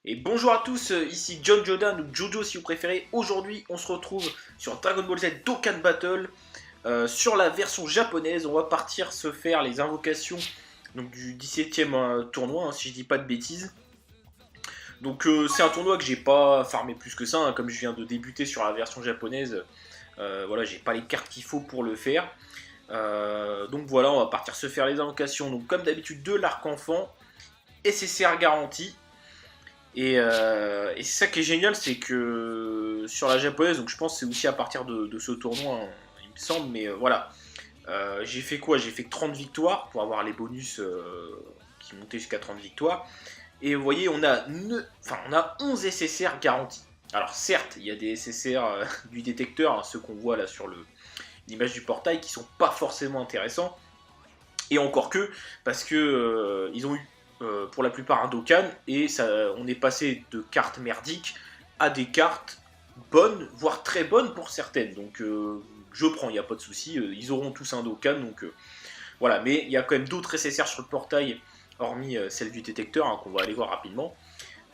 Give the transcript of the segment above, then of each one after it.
Et bonjour à tous, ici John Jordan ou Jojo si vous préférez. Aujourd'hui, on se retrouve sur Dragon Ball Z Dokkan Battle. Sur la version japonaise, on va partir se faire les invocations donc, du 17ème tournoi, hein, si je dis pas de bêtises. Donc c'est un tournoi que j'ai pas farmé plus que ça, hein, comme je viens de débuter sur la version japonaise. Voilà, j'ai pas les cartes qu'il faut pour le faire. Donc voilà, on va partir se faire les invocations. Donc comme d'habitude de l'arc enfant, SSR garanti. Et c'est ça qui est génial, c'est que sur la japonaise, donc je pense que c'est aussi à partir de ce tournoi, hein, il me semble, mais voilà. J'ai fait quoi? J'ai fait 30 victoires pour avoir les bonus qui montaient jusqu'à 30 victoires. Et vous voyez, on a 11 SSR garantis. Alors certes, il y a des SSR du détecteur, hein, ceux qu'on voit là sur l'image du portail, qui sont pas forcément intéressants. Et encore que, parce que ils ont eu pour la plupart un Dokkan, et ça, on est passé de cartes merdiques à des cartes bonnes, voire très bonnes pour certaines. Donc je prends, il n'y a pas de souci, ils auront tous un Dokkan, donc voilà. Mais il y a quand même d'autres SSR sur le portail, hormis celle du détecteur, hein, qu'on va aller voir rapidement.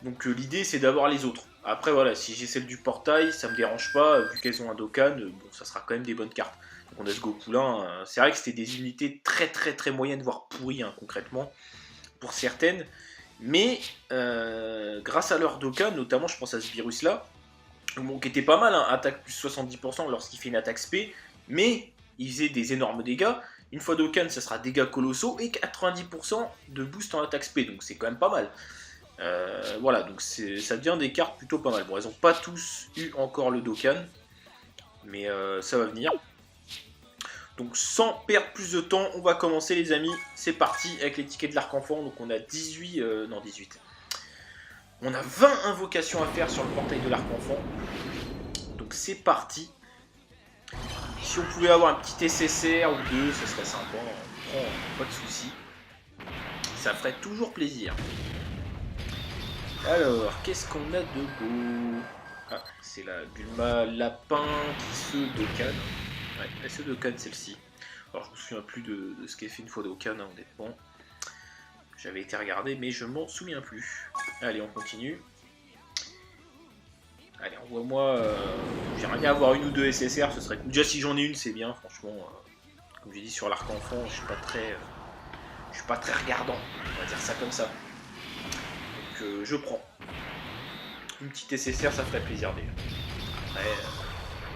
Donc l'idée c'est d'avoir les autres. Après voilà, si j'ai celle du portail, ça me dérange pas, vu qu'elles ont un Dokkan, bon, ça sera quand même des bonnes cartes. Donc on a ce Goku là, c'est vrai que c'était des unités très moyennes, voire pourries, hein, concrètement, pour certaines. Mais grâce à leur Dokkan, notamment je pense à ce virus là, bon, qui était pas mal, hein, attaque plus 70% lorsqu'il fait une attaque spé, mais il faisait des énormes dégâts. Une fois Dokkan, ça sera dégâts colossaux et 90% de boost en attaque spé, donc c'est quand même pas mal. Voilà, donc ça devient des cartes plutôt pas mal. Bon, elles n'ont pas tous eu encore le Dokkan, mais ça va venir. Donc sans perdre plus de temps, on va commencer les amis. C'est parti avec les tickets de l'arc-enfant. Donc on a 18, non 18. On a 20 invocations à faire sur le portail de l'arc-enfant. Donc c'est parti. Si on pouvait avoir un petit SSR ou deux, ça serait sympa. On prend, pas de soucis. Ça ferait toujours plaisir. Alors, qu'est-ce qu'on a de beau? Ah, c'est la Bulma Lapin qui se Dokkan. Ouais, elle se Dokkan celle-ci. Alors, je me souviens plus de ce qu'elle fait une fois Dokkan, hein, honnêtement. J'avais été regardé, mais je m'en souviens plus. Allez, on continue. Allez, envoie-moi. J'aimerais bien avoir une ou deux SSR, ce serait cool. Déjà, si j'en ai une, c'est bien, franchement. Comme j'ai dit sur l'arc enfant, je suis pas très regardant. On va dire ça comme ça. Donc, je prends. Une petite SSR, ça ferait plaisir déjà. Après,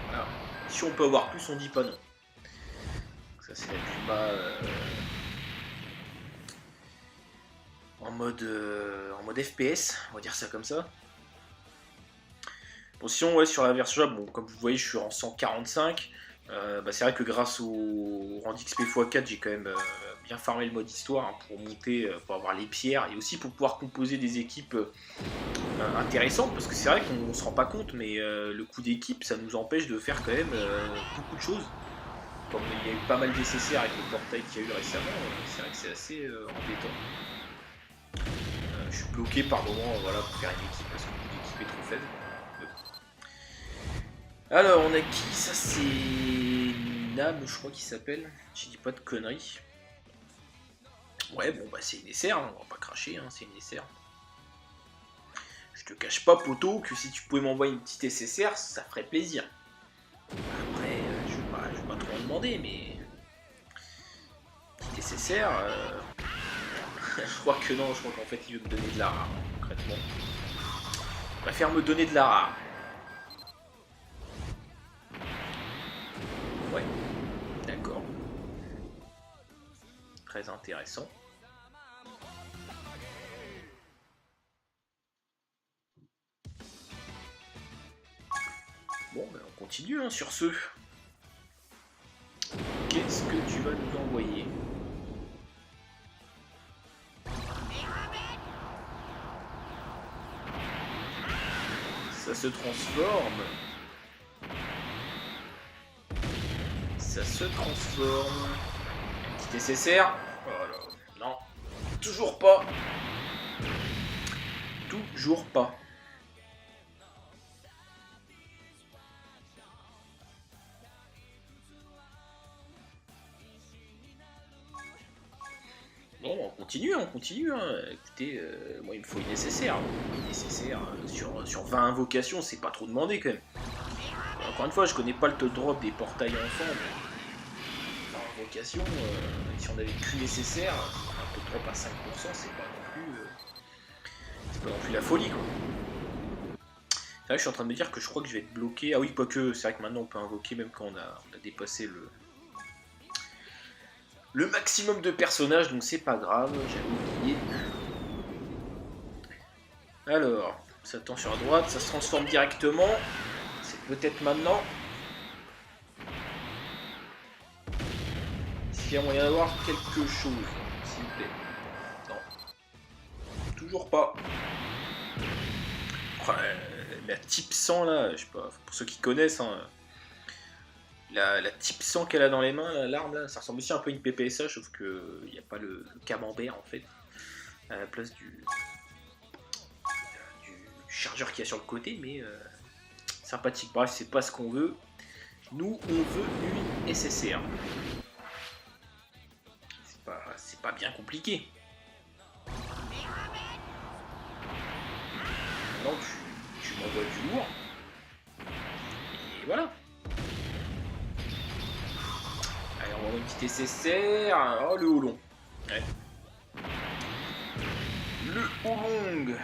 voilà. Si on peut avoir plus, on dit pas non. Ça, c'est la Bulma en mode FPS, on va dire ça comme ça. Bon, sinon, ouais, sur la version bon, comme vous voyez, je suis en 145. C'est vrai que grâce au Rand XP x4, j'ai quand même bien farmé le mode histoire, hein, pour monter, pour avoir les pierres et aussi pour pouvoir composer des équipes intéressantes, parce que c'est vrai qu'on se rend pas compte, mais le coup d'équipe, ça nous empêche de faire quand même beaucoup de choses. Comme il y a eu pas mal d'SSR avec le portail qu'il y a eu récemment, c'est vrai que c'est assez embêtant. Je suis bloqué par moment, voilà, pour faire une équipe parce que le coup d'équipe est trop faible. Alors, on a qui? Ça, c'est Nam, je crois qu'il s'appelle. Je dis pas de conneries. Ouais, bon, bah, c'est une SR, hein, on va pas cracher, hein, c'est une SR. Je te cache pas, poto, que si tu pouvais m'envoyer une petite SSR, ça ferait plaisir. Après, je vais pas trop en demander, mais. Petite SSR. Je crois que non, je crois qu'en fait, il veut me donner de la rare, concrètement. Il préfère me donner de la rare. Ouais, d'accord. Très intéressant. Bon, ben on continue, hein, sur ce. Qu'est-ce que tu vas nous envoyer? Ça se transforme. Ça se transforme. Petit SSR. Voilà. Non. Toujours pas. Toujours pas. Bon, on continue, on continue. Hein. Écoutez, moi il me faut une nécessaire. Une nécessaire sur 20 invocations, c'est pas trop demandé quand même. Encore une fois, je connais pas le taux de drop des portails enfants, mais 20 invocations, si on avait qu'une nécessaire, un taux de drop à 5%, c'est pas non plus la folie quoi. C'est vrai que je suis en train de me dire que je crois que je vais être bloqué. Ah oui, quoique, c'est vrai que maintenant on peut invoquer même quand on a dépassé le maximum de personnages, donc c'est pas grave, j'avais oublié. Alors, ça tend sur la droite, ça se transforme directement. C'est peut-être maintenant. S'il y a moyen d'avoir quelque chose, s'il vous plaît. Non. Toujours pas. La type 100 là, je sais pas, pour ceux qui connaissent, hein, la type 100 qu'elle a dans les mains, l'arme là, ça ressemble aussi un peu à une PPSA, sauf que il n'y a pas le camembert en fait, à la place du chargeur qu'il y a sur le côté, mais sympathique. Bref, c'est pas ce qu'on veut. Nous, on veut une SSR. C'est pas bien compliqué. Maintenant, tu m'envoies du lourd. Et voilà. Allez, on va avoir une petite SSR. Oh, le Oolong. Ouais. Le Oolong.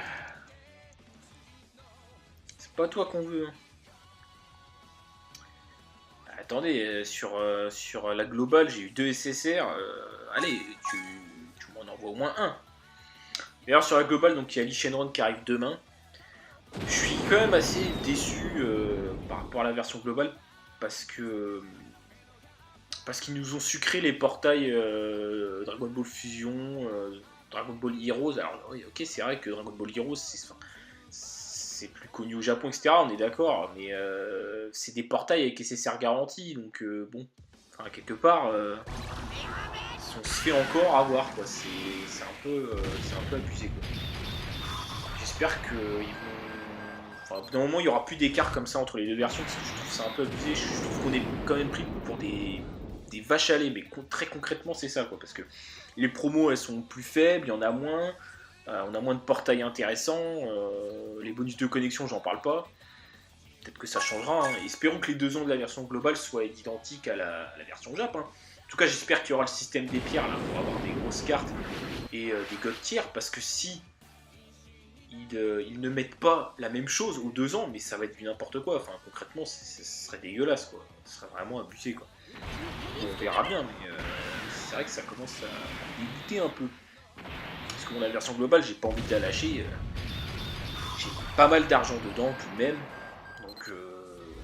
C'est pas toi qu'on veut. Hein. Attendez, sur la globale, j'ai eu 2 SSR. Allez, tu m'en envoies au moins un. D'ailleurs, sur la globale, donc il y a Lee Shenron qui arrive demain. Je suis quand même assez déçu par rapport à la version globale parce qu'ils nous ont sucré les portails Dragon Ball Fusion, Dragon Ball Heroes. Alors oui, ok, c'est vrai que Dragon Ball Heroes c'est plus connu au Japon, etc. On est d'accord, mais c'est des portails avec SSR garantie, donc bon, enfin quelque part, on se fait encore avoir quoi. C'est un peu abusé quoi. J'espère qu'ils vont. Enfin, au bout d'un moment, il n'y aura plus d'écart comme ça entre les deux versions parce que je trouve ça un peu abusé. Je trouve qu'on est quand même pris pour des vaches à lait, mais très concrètement, c'est ça quoi. Parce que les promos elles sont plus faibles, il y en a moins, on a moins de portails intéressants, les bonus de connexion, j'en parle pas. Peut-être que ça changera. Hein. Espérons que les 2 ans de la version globale soient identiques à la version Jap. Hein. En tout cas, j'espère qu'il y aura le système des pierres là, pour avoir des grosses cartes et des god tiers parce que si ils ne mettent pas la même chose aux 2 ans, mais ça va être du n'importe quoi. Enfin, concrètement, ce serait dégueulasse, quoi. Ce serait vraiment abusé, quoi. On verra bien, mais c'est vrai que ça commence à dégoûter un peu. Parce que la version globale, j'ai pas envie de la lâcher. J'ai pas mal d'argent dedans, tout de même. Donc,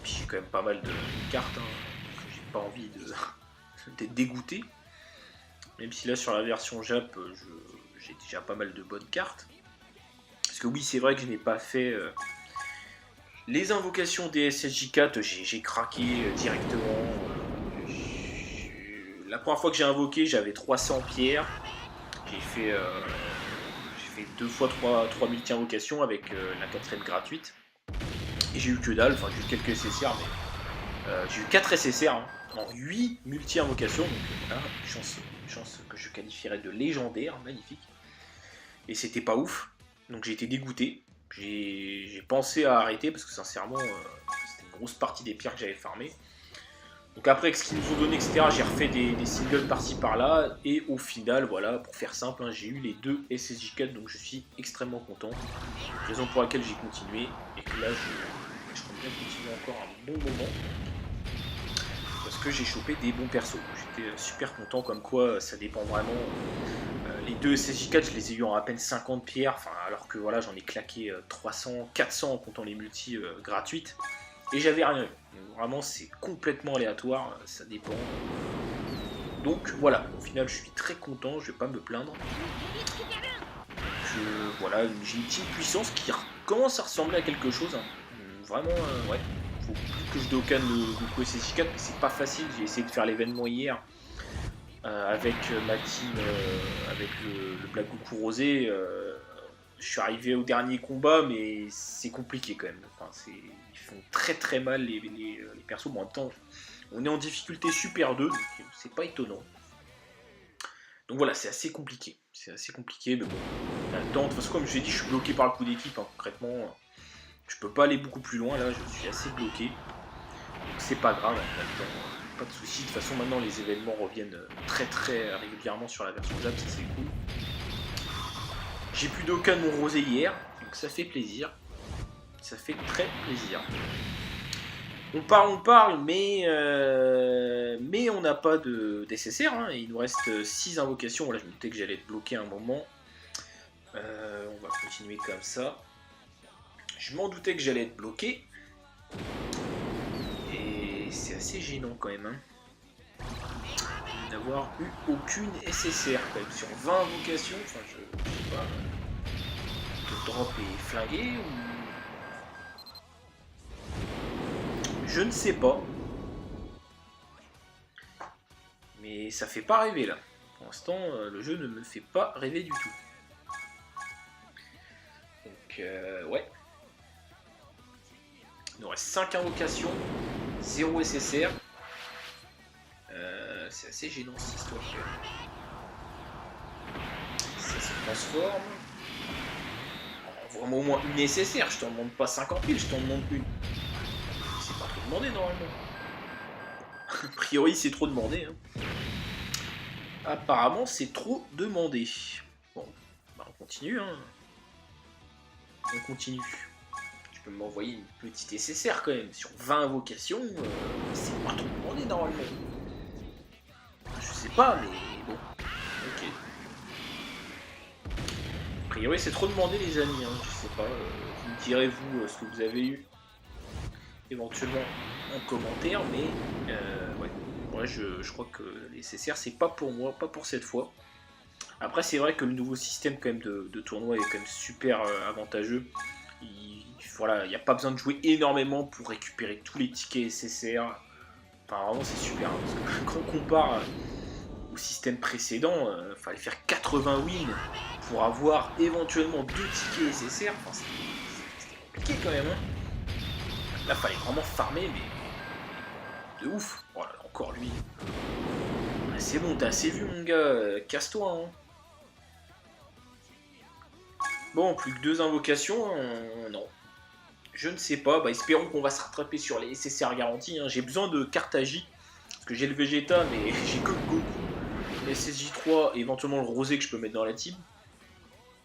puis j'ai quand même pas mal de cartes. Hein, donc j'ai pas envie d'être dégoûté. Même si là, sur la version Jap, j'ai déjà pas mal de bonnes cartes. Parce que oui, c'est vrai que je n'ai pas fait les invocations des SSJ4, j'ai craqué directement. La première fois que j'ai invoqué, j'avais 300 pierres. J'ai fait 2 fois 3 multi-invocations avec la 4ème gratuite. Et j'ai eu que dalle, enfin j'ai eu quelques SSR, mais j'ai eu 4 SSR hein, en 8 multi-invocations. Donc voilà, chance que je qualifierais de légendaire, magnifique. Et c'était pas ouf. Donc j'ai été dégoûté. J'ai pensé à arrêter parce que sincèrement, c'était une grosse partie des pierres que j'avais farmées. Donc après, avec ce qu'ils nous ont donné, etc., j'ai refait des singles par-ci par-là. Et au final, voilà, pour faire simple, hein, j'ai eu les 2 SSJ4, donc je suis extrêmement content. Raison pour laquelle j'ai continué. Et que là, je compte bien continuer encore un bon moment. Parce que j'ai chopé des bons persos. J'étais super content, comme quoi ça dépend vraiment. Les 2 SSJ4, je les ai eu en à peine 50 pierres, enfin, alors que voilà, j'en ai claqué 300, 400 en comptant les multis gratuites. Et j'avais rien eu. Donc, vraiment, c'est complètement aléatoire, ça dépend. Donc voilà, au final, je suis très content, je vais pas me plaindre. Donc voilà, j'ai une team puissance qui commence à ressembler à quelque chose. Hein. Vraiment, ouais. Faut plus que je dokane le Goku SSJ4, mais c'est pas facile. J'ai essayé de faire l'événement hier. Avec ma team, avec le Black Goku Rosé, je suis arrivé au dernier combat, mais c'est compliqué quand même. Enfin, ils font très très mal les persos. Bon, en même temps, on est en difficulté Super 2, donc c'est pas étonnant. Donc voilà, c'est assez compliqué. C'est assez compliqué, mais bon, on a le temps. De toute façon, comme je l'ai dit, je suis bloqué par le coup d'équipe, hein. Concrètement. Je peux pas aller beaucoup plus loin, là, je suis assez bloqué. Donc c'est pas grave, on a le temps. Pas de soucis. De toute façon, maintenant, les événements reviennent très régulièrement sur la version Jap, ça c'est cool. J'ai plus d'aucun de mon rosé hier, donc ça fait plaisir. Ça fait très plaisir. On parle, mais on n'a pas de DCSR, hein, et il nous reste 6 invocations. Voilà, je me doutais que j'allais être bloqué un moment. On va continuer comme ça. Je m'en doutais que j'allais être bloqué. Et c'est assez gênant quand même. Hein. D'avoir eu aucune SSR quand même. Sur 20 invocations, enfin je sais pas. Le drop est flingué ou... Je ne sais pas. Mais ça fait pas rêver là. Pour l'instant, le jeu ne me fait pas rêver du tout. Donc, ouais. Il nous reste 5 invocations, 0 SSR. C'est assez gênant cette histoire. Ça se transforme. Envoie-moi au moins une SSR, je t'en demande pas 50 000, je t'en demande une. C'est pas trop demandé normalement. A priori, c'est trop demandé. Hein. Apparemment, c'est trop demandé. Bon, bah on continue. Hein. On continue. Tu peux m'envoyer une petite SSR quand même. Sur 20 invocations, c'est pas trop demandé normalement. Je sais pas, mais bon. Ok. A priori, c'est trop demandé, les amis. Hein. Je sais pas. Vous me direz, vous, ce que vous avez eu éventuellement en commentaire, mais ouais. Moi, je crois que les SSR, c'est pas pour moi, pas pour cette fois. Après, c'est vrai que le nouveau système quand même de tournoi est quand même super avantageux. Voilà, il n'y a pas besoin de jouer énormément pour récupérer tous les tickets SSR. Enfin, vraiment, c'est super. Hein, parce que quand on compare au système précédent, fallait faire 80 wins pour avoir éventuellement 2 tickets SSR. Enfin, c'était compliqué quand même. Hein. Là, fallait vraiment farmer, mais de ouf. Voilà, encore lui. C'est bon, t'as assez vu, mon gars. Casse-toi. Hein. Bon, plus que 2 invocations. Non. Je ne sais pas, bah, espérons qu'on va se rattraper sur les SSR garantis. Hein. J'ai besoin de cartes AJ, parce que j'ai le Vegeta, mais j'ai que le Goku, le SSJ3 et éventuellement le Rosé que je peux mettre dans la team.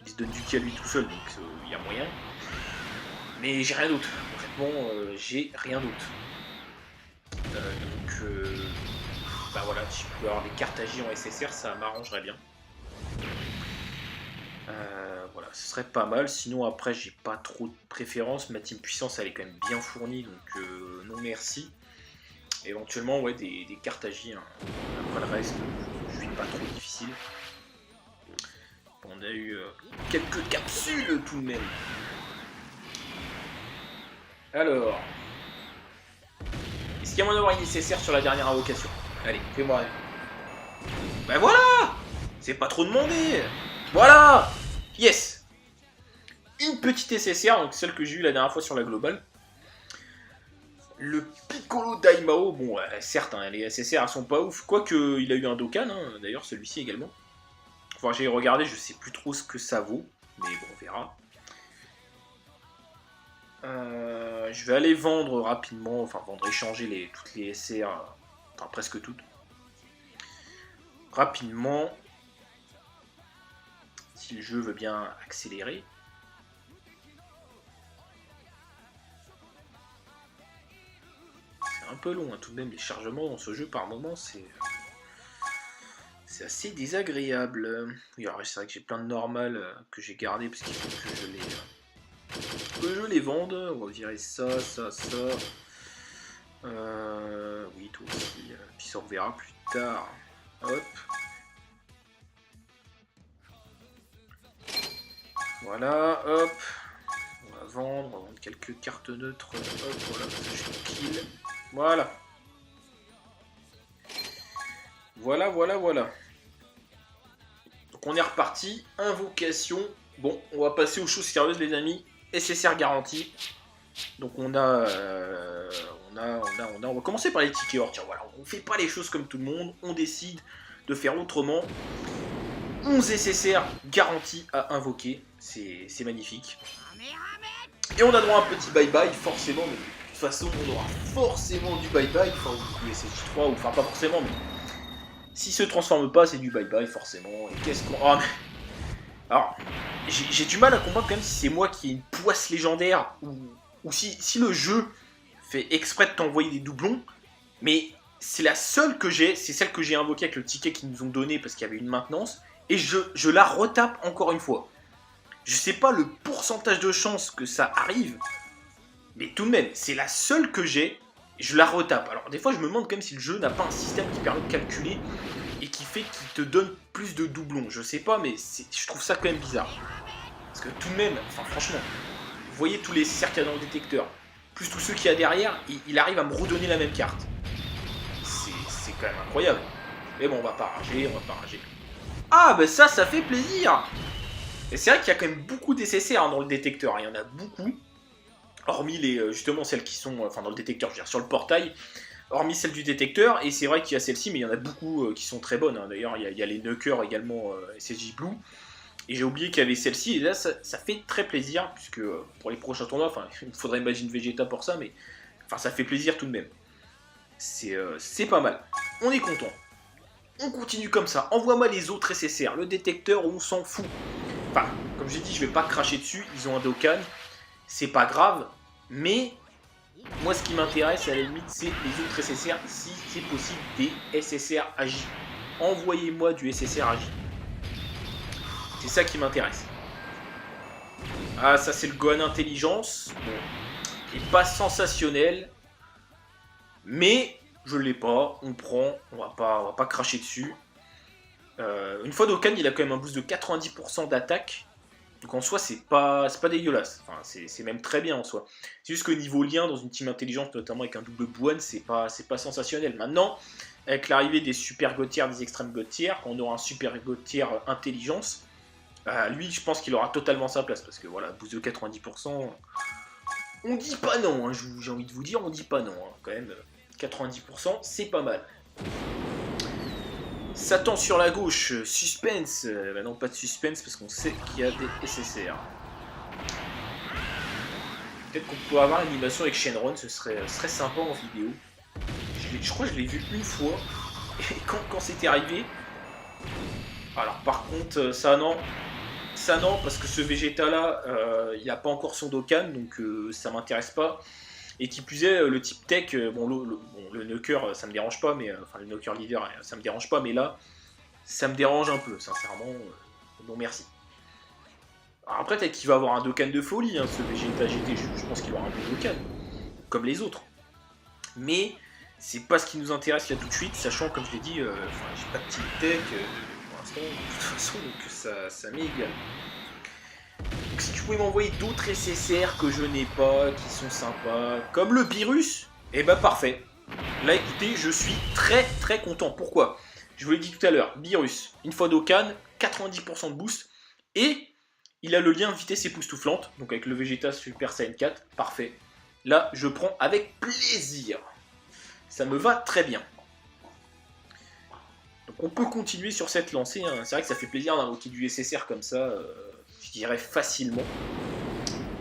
Il se donne du ki à lui tout seul, donc il y a moyen. Mais j'ai rien d'autre, concrètement, j'ai rien d'autre. Donc, bah voilà, si je peux avoir des cartes AJ en SSR, ça m'arrangerait bien. Voilà, ce serait pas mal. Sinon, après, j'ai pas trop de préférence. Ma team puissance, elle est quand même bien fournie, donc non merci. Éventuellement, ouais, des cartes AJ. Hein. Après le reste, je suis pas trop difficile. On a eu quelques capsules tout de même. Alors, est-ce qu'il y a moyen d'avoir une nécessaire sur la dernière invocation? Allez, fais-moi rêver. Ben voilà! C'est pas trop demandé! Voilà! Yes! Une petite SSR, donc celle que j'ai eue la dernière fois sur la globale. Le Piccolo Daimao, bon, certes, hein, les SSR elles sont pas ouf, quoique il a eu un Dokkan, hein, d'ailleurs celui-ci également. Enfin, j'ai regardé, je sais plus trop ce que ça vaut, mais bon, on verra. Je vais aller vendre rapidement, enfin vendre, échanger toutes les SR, enfin presque toutes. Rapidement, si le jeu veut bien accélérer. C'est un peu long, hein, tout de même, les chargements dans ce jeu par moment, c'est assez désagréable. Oui, alors c'est vrai que j'ai plein de normales que j'ai gardées parce qu'il faut que je les vende. On va virer ça, ça, ça. Oui, toi aussi. Puis ça on reverra plus tard. Hop. Voilà, hop. On va vendre quelques cartes neutres. Hop, voilà, je suis tranquille. Voilà. Voilà, voilà, voilà. Donc on est reparti. Invocation. Bon, on va passer aux choses sérieuses, les amis. SSR garantie. Donc on va commencer par les tickets or. Tiens, voilà, on fait pas les choses comme tout le monde. On décide de faire autrement. 11 SSR garantis à invoquer. C'est magnifique. Et on a droit à un petit bye-bye, forcément, mais de toute façon, on aura forcément du bye-bye, enfin, du SSJ3, ou enfin, pas forcément, mais s'il se transforme pas, c'est du bye-bye, forcément. Et qu'est-ce qu'on... Ah, mais... Alors, j'ai du mal à comprendre quand même si c'est moi qui ai une poisse légendaire, ou si le jeu fait exprès de t'envoyer des doublons, mais c'est la seule que j'ai, c'est celle que j'ai invoquée avec le ticket qu'ils nous ont donné parce qu'il y avait une maintenance, et je la retape encore une fois. Je sais pas le pourcentage de chance que ça arrive, mais tout de même, c'est la seule que j'ai, je la retape. Alors des fois je me demande quand même si le jeu n'a pas un système qui permet de calculer et qui fait qu'il te donne plus de doublons. Je sais pas, mais je trouve ça quand même bizarre. Parce que tout de même, enfin franchement, vous voyez tous les cercles qu'il y a dans le détecteur, plus tous ceux qu'il y a derrière, il arrive à me redonner la même carte. C'est quand même incroyable. Mais bon, on va pas rager, on va pas rager. Ah bah ça fait plaisir. Et c'est vrai qu'il y a quand même beaucoup d'SSR dans le détecteur, il y en a beaucoup. Hormis justement celles qui sont, enfin dans le détecteur, je veux dire sur le portail, hormis celles du détecteur, et c'est vrai qu'il y a celles-ci, mais il y en a beaucoup qui sont très bonnes, hein. D'ailleurs il y a les Nuckers également, SSJ Blue, et j'ai oublié qu'il y avait celle-ci, et là ça fait très plaisir, puisque pour les prochains tournois, enfin il faudrait imaginer Vegeta pour ça, mais enfin ça fait plaisir tout de même. C'est pas mal, on est content. On continue comme ça, envoie-moi les autres SSR, le détecteur on s'en fout. Enfin, comme j'ai dit, je vais pas cracher dessus, ils ont un Dokkan, c'est pas grave, mais moi ce qui m'intéresse à la limite c'est les autres SSR, si c'est possible des SSR AJ. Envoyez-moi du SSR AJ. C'est ça qui m'intéresse. Ah ça c'est le Gohan Intelligence, bon, il est pas sensationnel, mais je l'ai pas, on prend, on va pas cracher dessus. Une fois Dokkan il a quand même un boost de 90% d'attaque. Donc en soi, c'est pas dégueulasse. Enfin, c'est même très bien en soi. C'est juste que niveau lien dans une team intelligente, notamment avec un double Bouane, c'est pas sensationnel. Maintenant, avec l'arrivée des super Gotiers, des extrêmes Gotiers, quand on aura un super Gotier intelligence, lui, je pense qu'il aura totalement sa place. Parce que voilà, boost de 90%, on dit pas non. Hein, j'ai envie de vous dire, on dit pas non. Hein, quand même, 90%, c'est pas mal. Satan sur la gauche, suspense. Bah non, pas de suspense parce qu'on sait qu'il y a des SSR. Peut-être qu'on pourrait avoir l'animation avec Shenron, ce serait sympa en vidéo. Je crois que je l'ai vu une fois. Et quand c'était arrivé. Alors par contre, ça non. Ça non, parce que ce Vegeta là, il n'a pas encore son Dokkan, donc ça m'intéresse pas. Et qui plus est, le type tech, bon, le Nucker, ça me dérange pas, mais enfin le Nucker leader, ça me dérange pas, mais là, ça me dérange un peu, sincèrement. Non, merci. Alors après, peut-être qu'il va avoir un Dokkan de folie, hein, ce Vegeta GT. Je pense qu'il aura un bon Dokkan, comme les autres. Mais c'est pas ce qui nous intéresse là tout de suite, sachant, comme je l'ai dit, j'ai pas de type tech pour l'instant, de toute façon, donc ça m'est égal. Donc si tu pouvais m'envoyer d'autres SSR que je n'ai pas, qui sont sympas, comme le Beerus, eh ben parfait. Là écoutez, je suis très très content. Pourquoi? Je vous l'ai dit tout à l'heure, Beerus, une fois Dokkan, 90% de boost, et il a le lien vitesse époustouflante, donc avec le Vegeta Super Saiyan 4, parfait. Là, je prends avec plaisir. Ça me va très bien. Donc on peut continuer sur cette lancée, hein. C'est vrai que ça fait plaisir d'invoquer du SSR comme ça, je dirais facilement.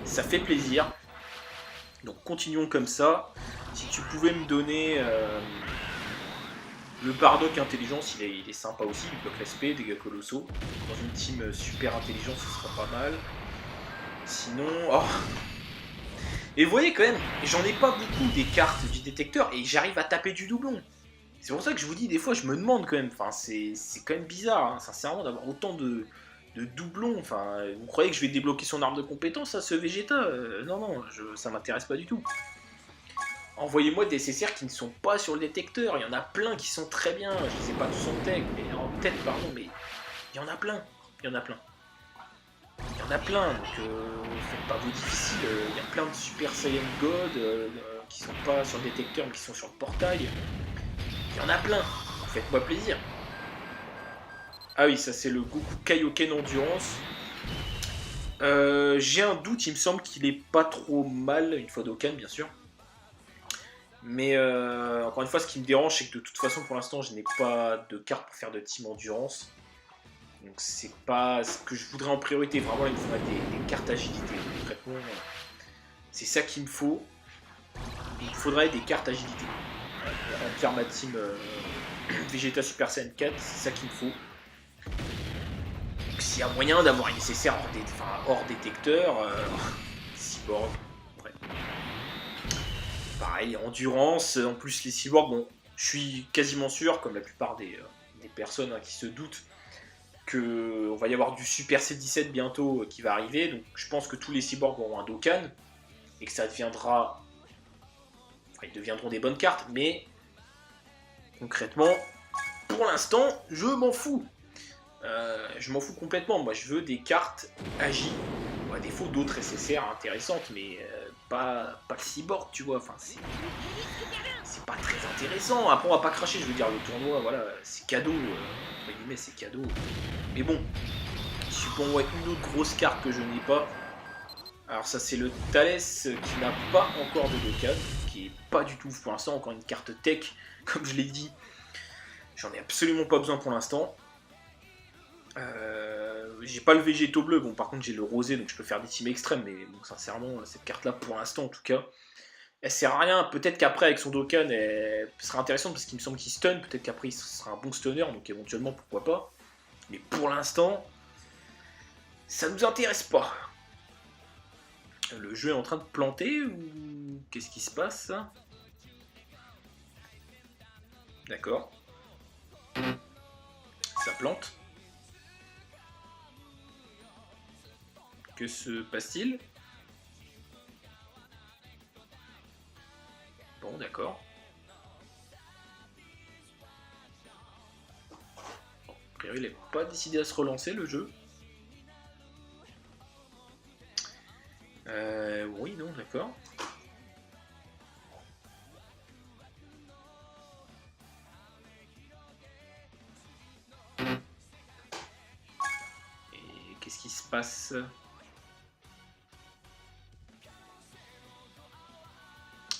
Ça fait plaisir. Donc continuons comme ça. Si tu pouvais me donner le Bardock Intelligence, il est sympa aussi, il bloque l'SP, dégâts colossaux. Dans une team super intelligence, ce sera pas mal. Sinon... Oh. Et vous voyez quand même, j'en ai pas beaucoup des cartes du détecteur et j'arrive à taper du doublon. C'est pour ça que je vous dis, des fois, je me demande quand même, enfin, c'est quand même bizarre, hein, sincèrement, d'avoir autant de doublons. Enfin, vous croyez que je vais débloquer son arme de compétence à ce Vegeta? Non, non, ça m'intéresse pas du tout. Envoyez-moi des SSR qui ne sont pas sur le détecteur, il y en a plein qui sont très bien, je ne sais pas tous en tech, mais en tête, pardon, mais il y en a plein, il y en a plein. Il y en a plein, donc faites pas vos difficiles, il y a plein de Super Saiyan God qui sont pas sur le détecteur mais qui sont sur le portail. Il y en a plein, faites-moi plaisir. Ah oui, ça c'est le Goku Kaioken Endurance. J'ai un doute, il me semble qu'il est pas trop mal, une fois Dokkan bien sûr. Mais encore une fois, ce qui me dérange, c'est que de toute façon, pour l'instant, je n'ai pas de carte pour faire de team endurance. Donc c'est pas ce que je voudrais en priorité. Vraiment, il me faudrait des cartes agilité. Concrètement, c'est ça qu'il me faut. Il me faudrait des cartes agilité. Remplir ma team Vegeta Super Saiyan 4, c'est ça qu'il me faut. Donc s'il y a moyen d'avoir un nécessaire hors détecteur, cyborg, ouais. Pareil, endurance, en plus les cyborgs, bon, je suis quasiment sûr, comme la plupart des personnes qui se doutent, qu'on va y avoir du Super C17 bientôt qui va arriver, donc je pense que tous les cyborgs auront un Dokkan, et que ça deviendra... Enfin, ils deviendront des bonnes cartes, mais concrètement, pour l'instant, je m'en fous. Je m'en fous complètement, moi je veux des cartes agiles, à défaut d'autres SSR intéressantes, mais pas le cyborg, tu vois, enfin c'est pas très intéressant. Après on va pas cracher, je veux dire, le tournoi, voilà, c'est cadeau, entre guillemets c'est cadeau. Mais bon, supposons une autre grosse carte que je n'ai pas. Alors ça c'est le Thales qui n'a pas encore de Dokkan, qui est pas du tout pour l'instant, encore une carte tech, comme je l'ai dit. J'en ai absolument pas besoin pour l'instant. J'ai pas le végétaux bleu, bon par contre j'ai le rosé donc je peux faire des teams extrêmes, mais bon sincèrement cette carte là pour l'instant en tout cas elle sert à rien. Peut-être qu'après avec son Dokkan elle sera intéressante parce qu'il me semble qu'il stun, peut-être qu'après il sera un bon stunner donc éventuellement pourquoi pas, mais pour l'instant ça nous intéresse pas. Le jeu est en train de planter ou qu'est-ce qui se passe? D'accord, ça plante. Que se passe-t-il? Bon, d'accord. A priori, il n'est pas décidé à se relancer, le jeu. Oui, non, d'accord. Et qu'est-ce qui se passe?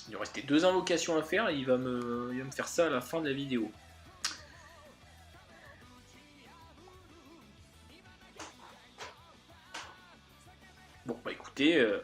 Il nous restait 2 invocations à faire et il va me faire ça à la fin de la vidéo. Bon, bah écoutez...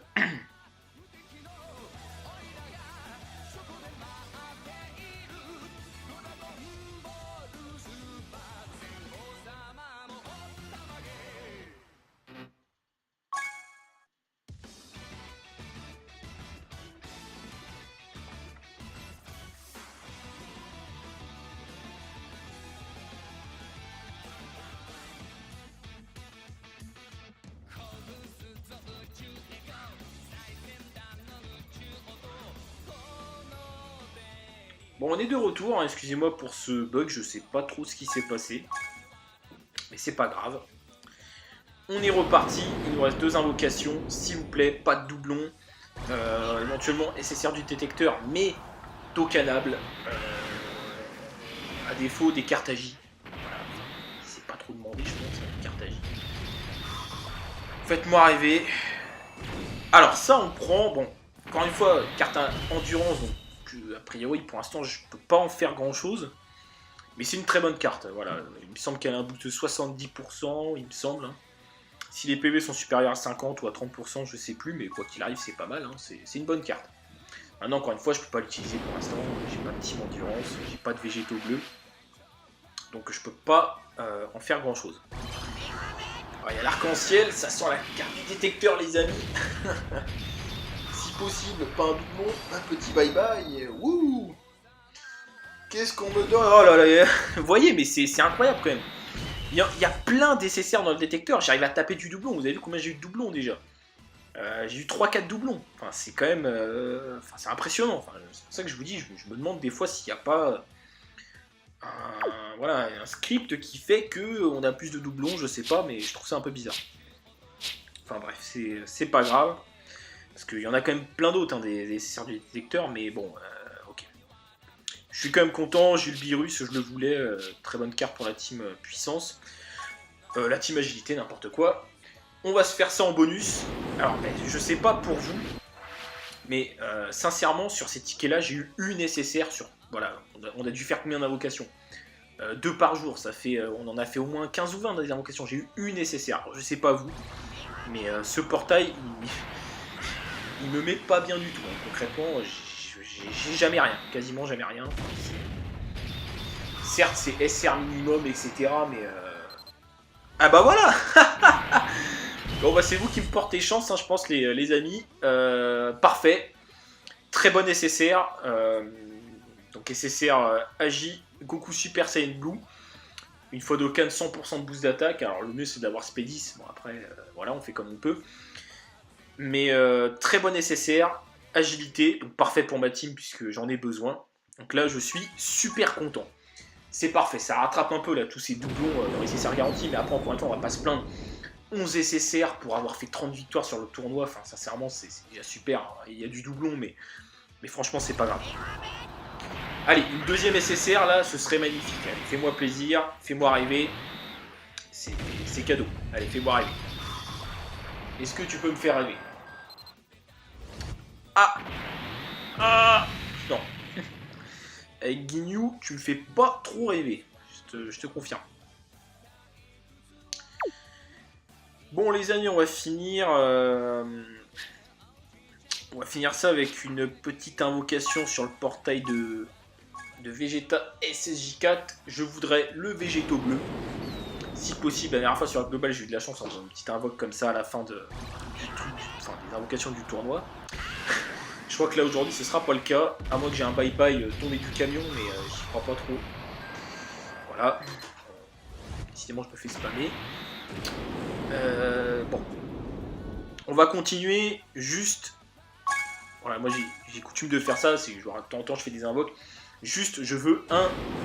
Bon, on est de retour, hein. Excusez-moi pour ce bug, je sais pas trop ce qui s'est passé. Mais c'est pas grave. On est reparti, il nous reste 2 invocations, s'il vous plaît, pas de doublons. Éventuellement SSR du détecteur, mais Dokkanable. À défaut des cartes agi. Voilà. C'est pas trop demandé, je pense, des cartes agi. Faites-moi rêver. Alors ça, on prend, bon, encore une fois, carte endurance, donc a priori pour l'instant je peux pas en faire grand chose, mais c'est une très bonne carte, voilà. Il me semble qu'elle a un boost de 70%, il me semble, hein. Si les PV sont supérieurs à 50 ou à 30%, je sais plus, mais quoi qu'il arrive c'est pas mal, hein. C'est une bonne carte. Maintenant encore une fois je peux pas l'utiliser pour l'instant, j'ai pas de team endurance, j'ai pas de végétaux bleus, donc je peux pas en faire grand chose. Il y a l'arc-en-ciel, ça sent la carte du détecteur les amis. Possible, pas un doublon, un petit bye bye, wouh. Qu'est-ce qu'on me donne? Oh là là, vous voyez, mais c'est incroyable quand même. Il y a plein d'SSR dans le détecteur, j'arrive à taper du doublon, vous avez vu combien j'ai eu de doublons déjà? J'ai eu 3-4 doublons, enfin c'est quand même, c'est impressionnant, enfin, c'est pour ça que je vous dis, je me demande des fois s'il n'y a pas un script qui fait qu'on a plus de doublons, je sais pas, mais je trouve ça un peu bizarre. Enfin bref, c'est pas grave. Parce qu'il y en a quand même plein d'autres, hein, des SSR du détecteur, mais bon, ok. Je suis quand même content, j'ai eu le virus, je le voulais, très bonne carte pour la team puissance. La team agilité, n'importe quoi. On va se faire ça en bonus. Alors, je sais pas pour vous, mais sincèrement, sur ces tickets-là, j'ai eu une SSR sur... Voilà, on a dû faire combien d'invocations? 2 par jour, ça fait, on en a fait au moins 15 ou 20 dans les invocations. J'ai eu une nécessaire. Alors, je sais pas vous, mais ce portail, il me met pas bien du tout. Hein. Concrètement, j'ai jamais rien, quasiment jamais rien. Certes, c'est SR minimum, etc. Mais ah bah voilà. Bon bah c'est vous qui me portez chance, hein, je pense les amis. Parfait. Très bon SSR. Donc SSR Agi, Goku Super Saiyan Blue. Une fois Dokkan, 100% de boost d'attaque. Alors le mieux c'est d'avoir Spédis. Bon après, voilà, on fait comme on peut. Mais très bon SSR. Agilité, donc parfait pour ma team puisque j'en ai besoin. Donc là je suis super content. C'est parfait, ça rattrape un peu là tous ces doublons dans les SSR garantis. Mais après encore une fois on va pas se plaindre. 11 SSR pour avoir fait 30 victoires sur le tournoi, enfin sincèrement c'est déjà super, il y a du doublon mais franchement c'est pas grave. Allez, une deuxième SSR là, ce serait magnifique, allez, fais-moi plaisir, fais-moi rêver, c'est cadeau, allez fais-moi rêver. Est-ce que tu peux me faire rêver? Ah non. Avec Guignou, tu me fais pas trop rêver, je te confirme. Bon les amis, on va finir ça avec une petite invocation sur le portail de Vegeta SSJ4. Je voudrais le Végéto bleu. Si possible, la dernière fois sur la globale j'ai eu de la chance en faisant une petite invoque comme ça à la fin des invocations du tournoi. Je crois que là aujourd'hui ce sera pas le cas, à moins que j'ai un bye-bye tombé du camion, mais j'y crois pas trop. Voilà. Décidément je me fais spammer. Bon. On va continuer juste. Voilà, moi j'ai coutume de faire ça, c'est genre de temps en temps je fais des invoques. Juste je veux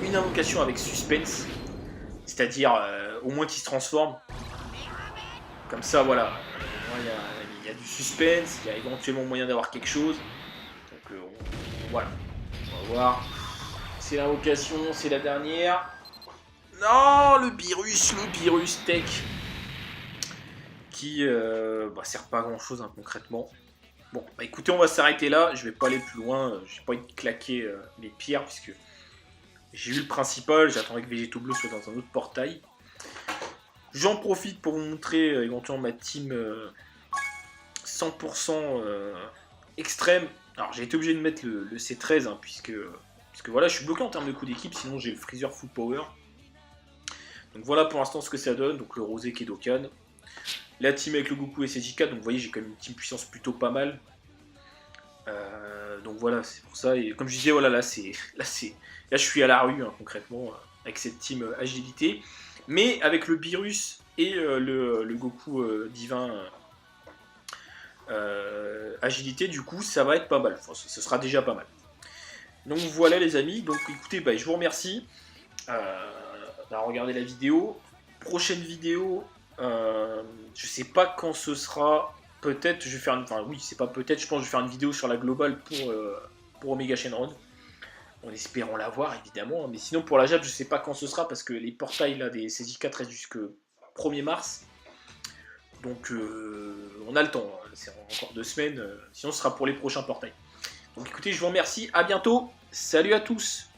une invocation avec suspense. C'est-à-dire au moins qui se transforme. Comme ça voilà. Il y a du suspense, il y a éventuellement moyen d'avoir quelque chose. Donc voilà. On va voir. C'est l'invocation, c'est la dernière. Non, le virus tech. Qui sert pas à grand chose hein, concrètement. Bon, bah écoutez, on va s'arrêter là. Je vais pas aller plus loin. J'ai pas envie de claquer les pierres puisque j'ai vu le principal. J'attendais que Végéto Bleu soit dans un autre portail. J'en profite pour vous montrer éventuellement ma team 100% extrême. Alors j'ai été obligé de mettre le C13 hein, puisque voilà, je suis bloqué en termes de coup d'équipe. Sinon j'ai le Freezer Full Power. Donc voilà pour l'instant ce que ça donne. Donc le Rosé qui est Dokkan. La team avec le Goku et SSJ4, donc vous voyez j'ai quand même une team puissance plutôt pas mal. Donc voilà, c'est pour ça. Et comme je disais, voilà, là je suis à la rue hein, concrètement avec cette team agilité. Mais avec le Beerus et le Goku divin agilité, du coup ça va être pas mal. Enfin, ce sera déjà pas mal. Donc voilà les amis, donc écoutez, je vous remercie d'avoir regardé la vidéo. Prochaine vidéo. Je sais pas quand ce sera. Peut-être je vais faire une. Enfin oui, c'est pas peut-être, je pense que je vais faire une vidéo sur la globale pour Omega Shenron. En espérant l'avoir évidemment. Mais sinon pour la Jap, je sais pas quand ce sera parce que les portails là des SSJ4 restent jusqu'au 1er mars. Donc on a le temps. C'est encore 2 semaines. Sinon ce sera pour les prochains portails. Donc écoutez, je vous remercie. À bientôt. Salut à tous.